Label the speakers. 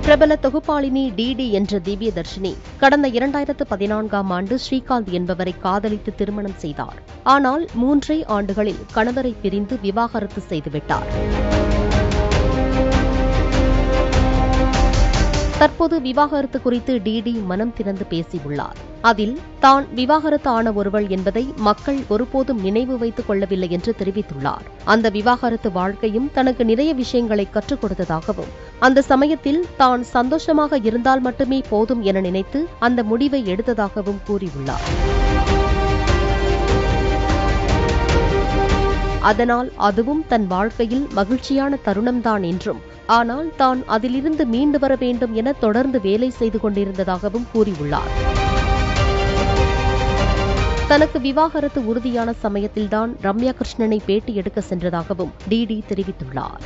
Speaker 1: பிரபல தொகுப்பாளினி டிடி என்ற திவ்யதர்ஷினி கடந்த 2014ஆம் ஆண்டு ஸ்ரீகாந்த் என்பவரை காதலித்து திருமணம் செய்தார். ஆனால் 3 ஆண்டுகளில் கணவரை பிரிந்து விவாகரத்து செய்துவிட்டார். தற்போது விவாகரத்து குறித்து டிடி மனம் திறந்து பேசியுள்ளார். அதில் தான் விவாகரத்து ஆன ஒருவள் என்பதை மக்கள் ஒருபோதும் நினைவு வைத்துக் கொள்ளவில்லை என்று தெரிவித்துள்ளார். அந்த விவாகரத்து வாழ்க்கையும் தனக்கு நிறைய விஷயங்களை கற்றுக் கொடுத்ததாகவும், அந்த சமயத்தில் தான் சந்தோஷமாக இருந்தால் மட்டுமே போதும் என நினைத்து அந்த முடிவை எடுத்ததாகவும் கூறியுள்ளார். அதனால் அதுவும் தன் வாழ்க்கையில் மகிழ்ச்சியான தருணம்தான் என்றும், ஆனால் தான் அதிலிருந்து மீண்டு வர வேண்டும் என தொடர்ந்து வேலை செய்து கொண்டிருந்ததாகவும் கூறியுள்ளார். தனக்கு விவாகரத்து உறுதியான சமயத்தில்தான் ரம்யா கிருஷ்ணனை பேட்டி எடுக்க சென்றதாகவும் டிடி தெரிவித்துள்ளார்.